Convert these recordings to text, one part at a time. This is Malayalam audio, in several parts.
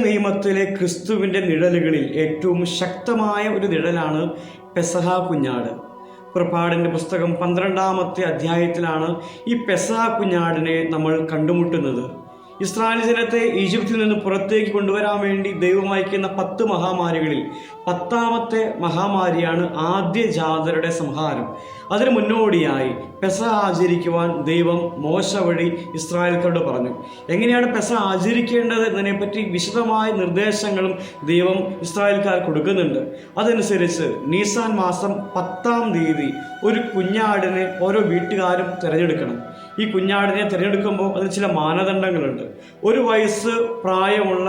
നിയമത്തിലെ ക്രിസ്തുവിൻ്റെ നിഴലുകളിൽ ഏറ്റവും ശക്തമായ ഒരു നിഴലാണ് പെസഹ കുഞ്ഞാട്. പുറപ്പാടിൻ്റെ പുസ്തകം 12-ാമത്തെ അധ്യായത്തിലാണ് ഈ പെസഹ കുഞ്ഞാടിനെ നമ്മൾ കണ്ടുമുട്ടുന്നത്. ഇസ്രായേൽ ജനത്തെ ഈജിപ്തിൽ നിന്ന് പുറത്തേക്ക് കൊണ്ടുവരാൻ വേണ്ടി ദൈവം അയക്കുന്ന 10 മഹാമാരികളിൽ 10ാമത്തെ മഹാമാരിയാണ് ആദ്യജാതരുടെ സംഹാരം. അതിനു മുന്നോടിയായി പെസഹ ആചരിക്കുവാൻ ദൈവം മോശ വഴി ഇസ്രായേൽക്കാരോട് പറഞ്ഞു. എങ്ങനെയാണ് പെസഹ ആചരിക്കേണ്ടത് എന്നതിനെപ്പറ്റി വിശദമായ നിർദ്ദേശങ്ങളും ദൈവം ഇസ്രായേൽക്കാർ കൊടുക്കുന്നുണ്ട്. അതനുസരിച്ച് നീസാൻ മാസം 10-ാം തീയതി ഒരു കുഞ്ഞാടിനെ ഓരോ വീട്ടുകാരും തിരഞ്ഞെടുക്കണം. ഈ കുഞ്ഞാടിനെ തിരഞ്ഞെടുക്കുമ്പോൾ അതിന് ചില മാനദണ്ഡങ്ങളുണ്ട്. 1 വയസ്സ് പ്രായമുള്ള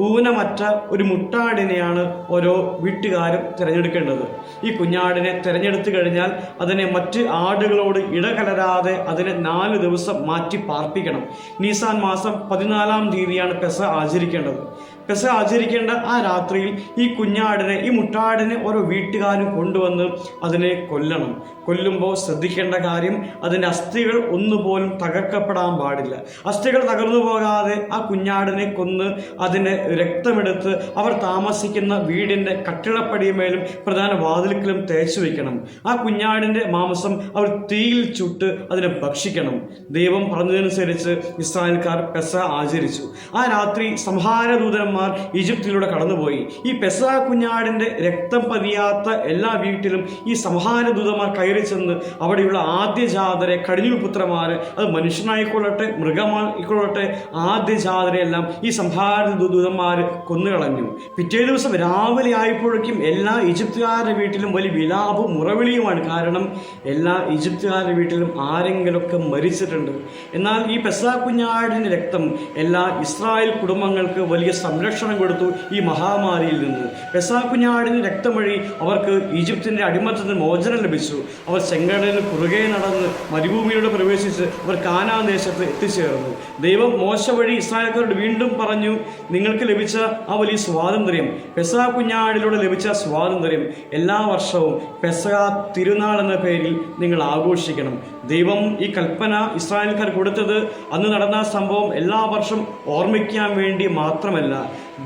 ഊനമറ്റ ഒരു മുട്ടാടിനെയാണ് ഓരോ വീട്ടുകാരും തിരഞ്ഞെടുക്കേണ്ടത്. ഈ കുഞ്ഞാടിനെ തിരഞ്ഞെടുത്തു കഴിഞ്ഞാൽ അതിനെ മറ്റ് ആടുകളോട് ഇടകലരാതെ അതിനെ 4 ദിവസം മാറ്റി പാർപ്പിക്കണം. നീസാൻ മാസം 14-ാം തീയതിയാണ് പെസഹ ആചരിക്കേണ്ടത്. പെസഹ ആചരിക്കേണ്ട ആ രാത്രിയിൽ ഈ കുഞ്ഞാടിനെ, ഈ മുട്ടാടിനെ ഓരോ വീട്ടുകാരും കൊണ്ടുവന്ന് അതിനെ കൊല്ലണം. കൊല്ലുമ്പോൾ ശ്രദ്ധിക്കേണ്ട കാര്യം, അതിൻ്റെ അസ്ഥികൾ ഒന്നുപോലും തകർക്കപ്പെടാൻ പാടില്ല. അസ്ഥികൾ തകർന്നു പോകാതെ ആ കുഞ്ഞാടിനെ കൊന്ന് അതിനെ രക്തമെടുത്ത് അവർ താമസിക്കുന്ന വീടിൻ്റെ കട്ടിളപ്പടിയുമേലും പ്രധാന വാതിൽക്കലും തേച്ചു വയ്ക്കണം. ആ കുഞ്ഞാടിൻ്റെ മാംസം അവർ തീയിൽ ചുട്ട് അതിനെ ഭക്ഷിക്കണം. ദൈവം പറഞ്ഞതനുസരിച്ച് ഇസ്രായേൽക്കാർ പെസഹ ആചരിച്ചു. ആ രാത്രി സംഹാരദൂതന്മാർ ഈജിപ്തിലൂടെ കടന്നുപോയി. ഈ പെസഹ കുഞ്ഞാടിൻ്റെ രക്തം പതിയാത്ത എല്ലാ വീട്ടിലും ഈ സംഹാരദൂതന്മാർ കയറി ചെന്ന് അവിടെയുള്ള ആദ്യജാതരെ, കടിഞ്ഞുൾപുത്രന്മാരെ, അത് മനുഷ്യനായിക്കൊള്ളട്ടെ മൃഗമായിക്കൊള്ളട്ടെ, ആദ്യജാതരെ എല്ലാം ഈ സംഹാരദൂതന്മാർ കൊന്നുകളഞ്ഞു. പിറ്റേ ദിവസം രാവിലെ ആയപ്പോഴേക്കും എല്ലാ ഈജിപ്തുകാരുടെ വീട്ടിലും വലിയ വിലാപവും മുറവിളിയുമാണ്. കാരണം എല്ലാ ഈജിപ്തുകാരുടെ വീട്ടിലും ആരെങ്കിലുമൊക്കെ മരിച്ചിട്ടുണ്ട്. എന്നാൽ ഈ പെസഹ കുഞ്ഞാടിൻ്റെ രക്തം എല്ലാ ഇസ്രായേൽ കുടുംബങ്ങൾക്ക് വലിയ സംരക്ഷണം കൊടുത്തു ഈ മഹാമാരിയിൽ നിന്ന്. പെസഹ കുഞ്ഞാടിൻ്റെ രക്തം വഴി അവർക്ക് ഈജിപ്തിൻ്റെ അടിമത്തത്തിന് മോചനം ലഭിച്ചു. അവർ ചെങ്കടലിന് കുറുകെ നടന്ന് മരുഭൂമിയിലൂടെ പ്രവേശിച്ച് അവർ കാനാൻ ദേശത്ത് എത്തിച്ചേർന്നു. ദൈവം മോശ വഴി ഇസ്രായേൽക്കാരോട് വീണ്ടും പറഞ്ഞു, നിങ്ങൾക്ക് ലഭിച്ച ആ വലിയ സ്വാതന്ത്ര്യം, പെസഹ കുഞ്ഞാടിലൂടെ ലഭിച്ച സ്വാതന്ത്ര്യം എല്ലാ വർഷവും പെസഹ തിരുനാൾ എന്ന പേരിൽ നിങ്ങൾ ആഘോഷിക്കണം. ദൈവം ഈ കൽപ്പന ഇസ്രായേൽക്കാർ കൊടുത്തത് അന്ന് നടന്ന സംഭവം എല്ലാ വർഷം ഓർമ്മിക്കാൻ വേണ്ടി മാത്രമല്ല,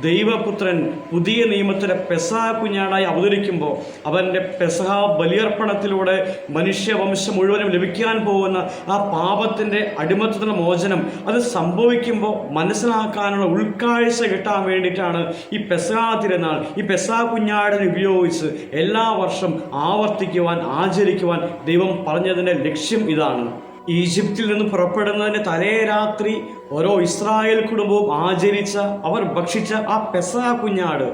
ദൈവപുത്രൻ പുതിയ നിയമത്തിലെ പെസഹ കുഞ്ഞാടായി അവതരിക്കുമ്പോൾ അവൻ്റെ പെസഹ ബലിയർപ്പണത്തിലൂടെ മനുഷ്യവംശം മുഴുവനും ലഭിക്കാൻ പോകുന്ന ആ പാപത്തിൻ്റെ അടിമത്തത്തിൻ്റെ മോചനം അത് സംഭവിക്കുമ്പോൾ മനസ്സിലാക്കാനുള്ള ഉൾക്കാഴ്ച കിട്ടാൻ വേണ്ടിയിട്ടാണ് ഈ പെസഹ തിരുനാൾ, ഈ പെസഹ കുഞ്ഞാടിനെ ഉപയോഗിച്ച് എല്ലാ വർഷം ആവർത്തിക്കുവാൻ, ആചരിക്കുവാൻ ദൈവം പറഞ്ഞതിൻ്റെ ലക്ഷ്യം ഇതാണ്. ഈജിപ്തിൽ നിന്ന് പുറപ്പെടുന്നതിന് തലേ രാത്രി ഓരോ ഇസ്രായേൽ കുടുംബവും ആചരിച്ച, അവർ ഭക്ഷിച്ച ആ പെസഹ കുഞ്ഞാട്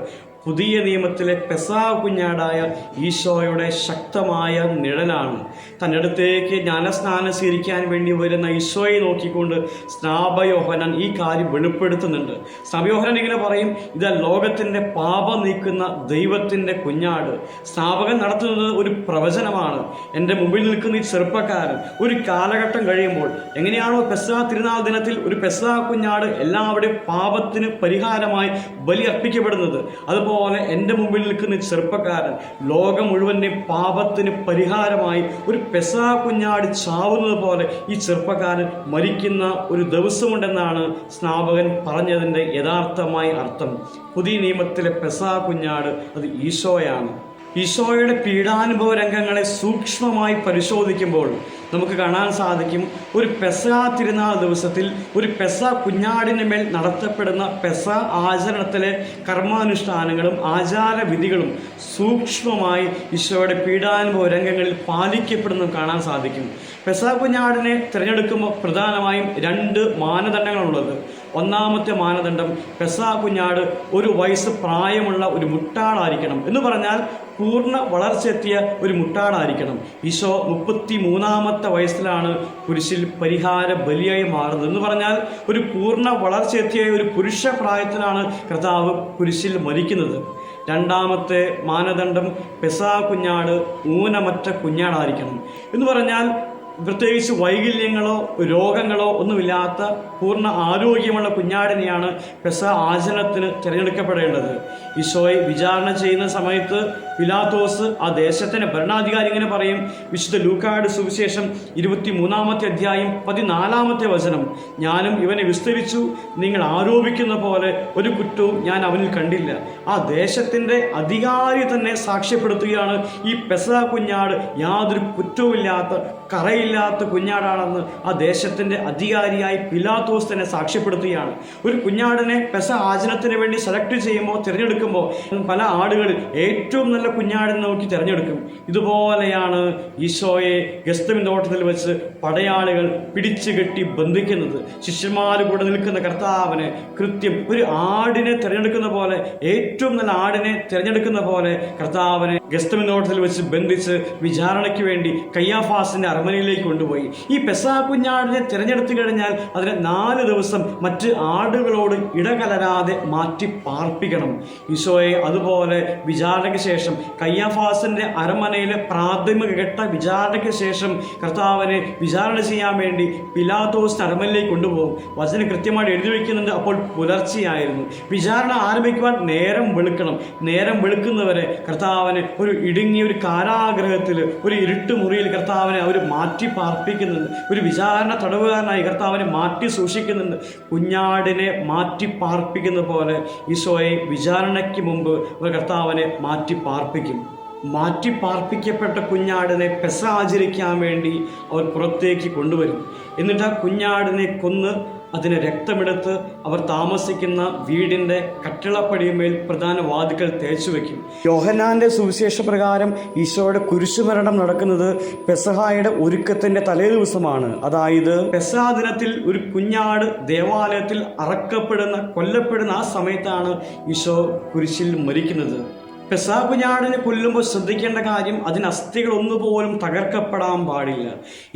പുതിയ നിയമത്തിലെ പെസഹ കുഞ്ഞാടായ ഈശോയുടെ ശക്തമായ നിഴലാണ്. തൻ്റെ അടുത്തേക്ക് ജ്ഞാനസ്നാനം സ്വീകരിക്കാൻ വേണ്ടി വരുന്ന ഈശോയെ നോക്കിക്കൊണ്ട് സ്നാപയോഹന്നാൻ ഈ കാര്യം വെളിപ്പെടുത്തുന്നുണ്ട്. സ്നാപയോഹന്നാൻ ഇങ്ങനെ പറയും, ഇത് ലോകത്തിൻ്റെ പാപം നീക്കുന്ന ദൈവത്തിൻ്റെ കുഞ്ഞാട്. സ്നാപകൻ നടത്തുന്നത് ഒരു പ്രവചനമാണ്. എൻ്റെ മുമ്പിൽ നിൽക്കുന്ന ഈ ചെറുപ്പക്കാരൻ ഒരു കാലഘട്ടം കഴിയുമ്പോൾ എങ്ങനെയാണോ പെസഹ തിരുനാൾ ദിനത്തിൽ ഒരു പെസഹ കുഞ്ഞാട് എല്ലാവരുടെയും പാപത്തിന് പരിഹാരമായി ബലി അർപ്പിക്കപ്പെടുന്നത്, അതുപോലെ എൻ്റെ മുമ്പിൽ നിൽക്കുന്ന ചെറുപ്പക്കാരൻ ലോകം മുഴുവൻ്റെ പാപത്തിന് പരിഹാരമായി ഒരു പെസഹ കുഞ്ഞാട് ചാവുന്നത് പോലെ ഈ ചെറുപ്പക്കാരൻ മരിക്കുന്ന ഒരു ദിവസമുണ്ടെന്നാണ് സ്നാപകൻ പറഞ്ഞതിൻ്റെ യഥാർത്ഥമായ അർത്ഥം. പുതിയ നിയമത്തിലെ പെസഹ കുഞ്ഞാട് അത് ഈശോയാണ്. ഈശോയുടെ പീഡാനുഭവ രംഗങ്ങളെ സൂക്ഷ്മമായി പരിശോധിക്കുമ്പോൾ നമുക്ക് കാണാൻ സാധിക്കും, ഒരു പെസഹ തിരുനാൾ ദിവസത്തിൽ ഒരു പെസഹ കുഞ്ഞാടിന് മേൽ നടത്തപ്പെടുന്ന പെസഹ ആചരണത്തിലെ കർമാനുഷ്ഠാനങ്ങളും ആചാരവിധികളും സൂക്ഷ്മമായി ഈശോയുടെ പീഡാനുഭവ രംഗങ്ങളിൽ പാലിക്കപ്പെടുന്നതും കാണാൻ സാധിക്കും. പെസഹ കുഞ്ഞാടിനെ തിരഞ്ഞെടുക്കുമ്പോൾ പ്രധാനമായും 2 മാനദണ്ഡങ്ങളുള്ളത്. ഒന്നാമത്തെ മാനദണ്ഡം, പെസഹ കുഞ്ഞാട് 1 വയസ്സ് പ്രായമുള്ള ഒരു മുട്ടാടായിരിക്കണം. എന്ന് പറഞ്ഞാൽ പൂർണ്ണ വളർച്ചയെത്തിയ ഒരു മുട്ടാടായിരിക്കണം. ഈശോ 33-ാമത്തെ വയസ്സിലാണ് കുരിശിൽ പരിഹാര ബലിയായി മാറുന്നത്. എന്ന് പറഞ്ഞാൽ ഒരു പൂർണ്ണ വളർച്ചയെത്തിയ ഒരു പുരുഷ പ്രായത്തിലാണ് കർത്താവ് കുരിശിൽ മരിക്കുന്നത്. രണ്ടാമത്തെ മാനദണ്ഡം, പെസഹ കുഞ്ഞാട് ഊനമറ്റ കുഞ്ഞാടായിരിക്കണം. എന്ന് പറഞ്ഞാൽ പ്രത്യേകിച്ച് വൈകല്യങ്ങളോ രോഗങ്ങളോ ഒന്നുമില്ലാത്ത പൂർണ്ണ ആരോഗ്യമുള്ള കുഞ്ഞാടിനെയാണ് പെസഹ ആചരണത്തിന് തിരഞ്ഞെടുക്കപ്പെടേണ്ടത്. ഈശോയെ വിചാരണ ചെയ്യുന്ന സമയത്ത് പിലാത്തോസ് ആ ദേശത്തിൻ്റെ ഭരണാധികാരി ഇങ്ങനെ പറയും. വിശുദ്ധ ലൂക്കായുടെ സുവിശേഷം 23-ാമത്തെ അധ്യായം 14-ാമത്തെ വചനം, ഞാനും ഇവനെ വിസ്തരിച്ചു, നിങ്ങൾ ആരോപിക്കുന്ന പോലെ ഒരു കുറ്റവും ഞാൻ അവനിൽ കണ്ടില്ല. ആ ദേശത്തിൻ്റെ അധികാരി തന്നെ സാക്ഷ്യപ്പെടുത്തുകയാണ് ഈ പെസഹ കുഞ്ഞാട് യാതൊരു കുറ്റവുമില്ലാത്ത കറയില്ലാത്ത കുഞ്ഞാടാണെന്ന് ആ ദേശത്തിൻ്റെ അധികാരിയായി പിലാത്തോസ് തന്നെ സാക്ഷ്യപ്പെടുത്തുകയാണ്. ഒരു കുഞ്ഞാടിനെ പെസഹ ആചരണത്തിന് വേണ്ടി സെലക്ട് ചെയ്യുമ്പോൾ, തിരഞ്ഞെടുക്കുമ്പോൾ പല ആടുകളിൽ ഏറ്റവും നല്ല കുഞ്ഞാടിനെ നോക്കി തിരഞ്ഞെടുക്കും. ഇതുപോലെയാണ് ഈശോയെ ഗെത്സമനി തോട്ടത്തിൽ വെച്ച് പടയാളികൾ പിടിച്ചു കെട്ടി ബന്ധിക്കുന്നത്. ശിഷ്യന്മാർ കൂടെ നിൽക്കുന്ന കർത്താവിന് കൃത്യം ഒരു ആടിനെ തിരഞ്ഞെടുക്കുന്ന പോലെ, ഏറ്റവും നല്ല ആടിനെ തിരഞ്ഞെടുക്കുന്ന പോലെ കർത്താവിനെ ഗെത്സമനി തോട്ടത്തിൽ വെച്ച് ബന്ധിച്ച് വിചാരണയ്ക്ക് വേണ്ടി കയ്യാഫാസിന്റെ അരമനയിലേക്ക് കൊണ്ടുപോയി. ഈ പെസഹ കുഞ്ഞാടിനെ തിരഞ്ഞെടുത്തു കഴിഞ്ഞാൽ അതിനെ 4 ദിവസം മറ്റ് ആടുകളോട് ഇടകലരാതെ മാറ്റി പാർപ്പിക്കണം. ഈശോയെ അതുപോലെ വിചാരണയ്ക്ക് ശേഷം കയ്യാഫാസിന്റെ അരമനയിലെ പ്രാഥമിക ഘട്ട വിചാരണയ്ക്ക് ശേഷം കർത്താവിനെ വിചാരണ ചെയ്യാൻ വേണ്ടി പിലാത്തോസിന്റെ അരമനയിലേക്ക് കൊണ്ടുപോകും. വചനം കൃത്യമായിട്ട് എഴുതി വയ്ക്കുന്നുണ്ട്. അപ്പോൾ പുലർച്ചെയായിരുന്നു. വിചാരണ ആരംഭിക്കുവാൻ നേരം വെളുക്കണം. നേരം വെളുക്കുന്നവരെ കർത്താവിനെ ഒരു ഇടുങ്ങിയ ഒരു കാരാഗ്രഹത്തിൽ, ഒരു ഇരുട്ട് മുറിയിൽ കർത്താവിനെ അവർ മാറ്റി പാർപ്പിക്കുന്നുണ്ട്. ഒരു വിചാരണ തടവുകാരനായി കർത്താവിനെ മാറ്റി സൂക്ഷിക്കുന്നുണ്ട്. കുഞ്ഞാടിനെ മാറ്റി പാർപ്പിക്കുന്ന പോലെ ഈശോയെ വിചാരണയ്ക്ക് മുമ്പ് ഒരു കർത്താവിനെ മാറ്റി പാർപ്പിക്കും. മാറ്റി പാർപ്പിക്കപ്പെട്ട കുഞ്ഞാടിനെ പെസഹ ആചരിക്കാൻ വേണ്ടി അവർ പുറത്തേക്ക് കൊണ്ടുവരും. എന്നിട്ട് ആ കുഞ്ഞാടിനെ കൊന്ന് അതിന് രക്തമെടുത്ത് അവർ താമസിക്കുന്ന വീടിൻ്റെ കട്ടിളപ്പടിയുമേൽ പ്രധാന വാതിക്കൽ തേച്ചു വയ്ക്കും. യോഹന്നാന്റെ സുവിശേഷ പ്രകാരം ഈശോയുടെ കുരിശുമരണം നടക്കുന്നത് പെസഹായുടെ ഒരുക്കത്തിൻ്റെ തലേ ദിവസമാണ്. അതായത് പെസഹ ദിനത്തിൽ ഒരു കുഞ്ഞാട് ദേവാലയത്തിൽ കൊല്ലപ്പെടുന്ന ആ സമയത്താണ് ഈശോ കുരിശിൽ മരിക്കുന്നത്. പെസഹ കുഞ്ഞാടിനെ കൊല്ലുമ്പോൾ ശ്രദ്ധിക്കേണ്ട കാര്യം, അതിന് അസ്ഥികൾ ഒന്നുപോലും തകർക്കപ്പെടാൻ പാടില്ല.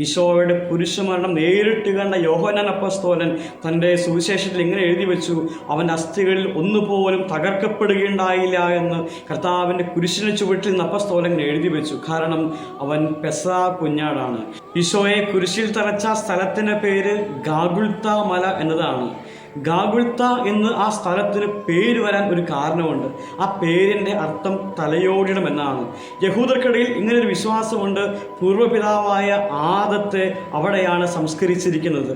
ഈശോയുടെ കുരിശുമരണം നേരിട്ട് കണ്ട യോഹന്നാൻ അപ്പോസ്തലൻ തൻ്റെ സുവിശേഷത്തിൽ ഇങ്ങനെ എഴുതി വെച്ചു, അവൻ്റെ അസ്ഥികളിൽ ഒന്നുപോലും തകർക്കപ്പെടുകയുണ്ടായില്ല എന്ന് കർത്താവിൻ്റെ കുരിശിന് ചുവട്ടിൽ നിന്ന് അപ്പോസ്തലൻ ഇങ്ങനെ എഴുതി വെച്ചു. കാരണം അവൻ പെസഹ കുഞ്ഞാടാണ്. ഈശോയെ കുരിശിൽ തറച്ച സ്ഥലത്തിൻ്റെ പേര് ഗാഗുൽത്ത മല എന്നതാണ്. ഗാഗുൽത്ത എന്ന് ആ സ്ഥലത്തിന് പേര് വരാൻ ഒരു കാരണമുണ്ട്. ആ പേരിൻ്റെ അർത്ഥം തലയോടിടം എന്നാണ്. യഹൂദർക്കിടയിൽ ഇങ്ങനൊരു വിശ്വാസമുണ്ട്, പൂർവ്വപിതാവായ ആദത്തെ അവിടെയാണ് സംസ്കരിച്ചിരിക്കുന്നത്.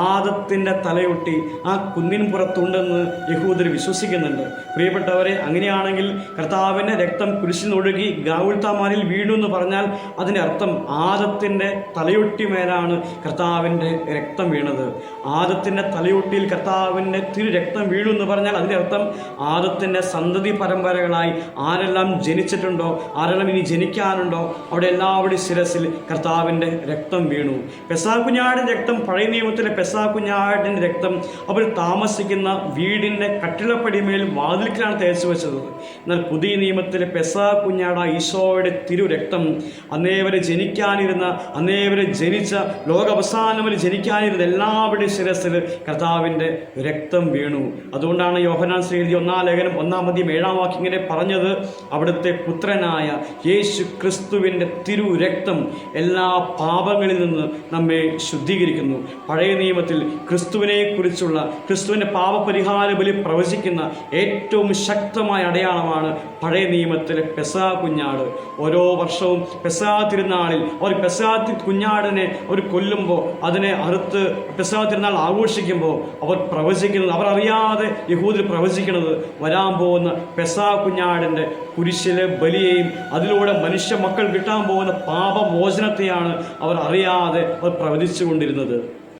ആദത്തിൻ്റെ തലയൊട്ടി ആ കുന്നിൻ പുറത്തുണ്ടെന്ന് യഹൂദർ വിശ്വസിക്കുന്നുണ്ട്. പ്രിയപ്പെട്ടവരെ, അങ്ങനെയാണെങ്കിൽ കർത്താവിൻ്റെ രക്തം കുരിശിൽ ഒഴുകി ഗാഗുൽത്ത മലയിൽ വീണു എന്ന് പറഞ്ഞാൽ അതിൻ്റെ അർത്ഥം ആദത്തിൻ്റെ തലയൊട്ടി മേലാണ് കർത്താവിൻ്റെ രക്തം വീണത്. ആദത്തിൻ്റെ തലയൊട്ടിയിൽ കർത്താവിൻ്റെ തിരു രക്തം വീണു എന്ന് പറഞ്ഞാൽ അതിൻ്റെ അർത്ഥം ആദത്തിൻ്റെ സന്തതി പരമ്പരകളായി ആരെല്ലാം ജനിച്ചിട്ടുണ്ടോ, ആരെല്ലാം ഇനി ജനിക്കാനുണ്ടോ, അവിടെ എല്ലാവരുടെയും ശിരസിൽ കർത്താവിൻ്റെ രക്തം വീണു. പെസഹ കുഞ്ഞാടിൻ്റെ രക്തം, പഴയ നിയമത്തിലെ പെസഹ കുഞ്ഞാടിൻ്റെ രക്തം അവർ താമസിക്കുന്ന വീടിൻ്റെ കട്ടിളപ്പടിമേൽ വാതിൽക്കലാണ് തേച്ചു വെച്ചത്. എന്നാൽ പുതിയ നിയമത്തിലെ പെസഹ കുഞ്ഞാട ഈശോയുടെ തിരു രക്തം അന്നേവരെ ജനിച്ച ലോകാവസാനം വരെ ജനിക്കാനിരുന്ന എല്ലാവരുടെയും ശിരസിൽ കർത്താവിൻ്റെ രക്തം വീണു. അതുകൊണ്ടാണ് യോഹന്നാൻ എഴുതിയ 1-ാം ലേഖനം 1-ാം അധ്യായം 7-ാം വാക്യം ഇങ്ങനെ പറഞ്ഞത്, അവിടുത്തെ പുത്രനായ യേശു ക്രിസ്തുവിൻ്റെ തിരു രക്തം എല്ലാ പാപങ്ങളിൽ നിന്ന് നമ്മെ ശുദ്ധീകരിക്കുന്നു. പഴയ നിയമത്തിൽ ക്രിസ്തുവിനെ കുറിച്ചുള്ള ക്രിസ്തുവിൻ്റെ പാപപരിഹാര ബലി പ്രവചിക്കുന്ന ഏറ്റവും ശക്തമായ അടയാളമാണ് പഴയ നിയമത്തിലെ പെസഹ കുഞ്ഞാട്. ഓരോ വർഷവും പെസഹ തിരുനാളിൽ അവർ പെസഹ കുഞ്ഞാടിനെ അവർ കൊല്ലുമ്പോൾ, അതിനെ അറുത്ത് പെസഹ തിരുനാൾ ആഘോഷിക്കുമ്പോൾ അവർ പ്രവചിക്കുന്നത്, അവർ അറിയാതെ യഹൂദർ പ്രവചിക്കുന്നത്, വരാൻ പോകുന്ന പെസഹ കുഞ്ഞാടിൻ്റെ കുരിശിലെ ബലിയെയും അതിലൂടെ മനുഷ്യ മക്കൾ കിട്ടാൻ പോകുന്ന പാപമോചനത്തെയാണ് അവർ അറിയാതെ അവർ പ്രവചിച്ചു കൊണ്ടിരുന്നത്.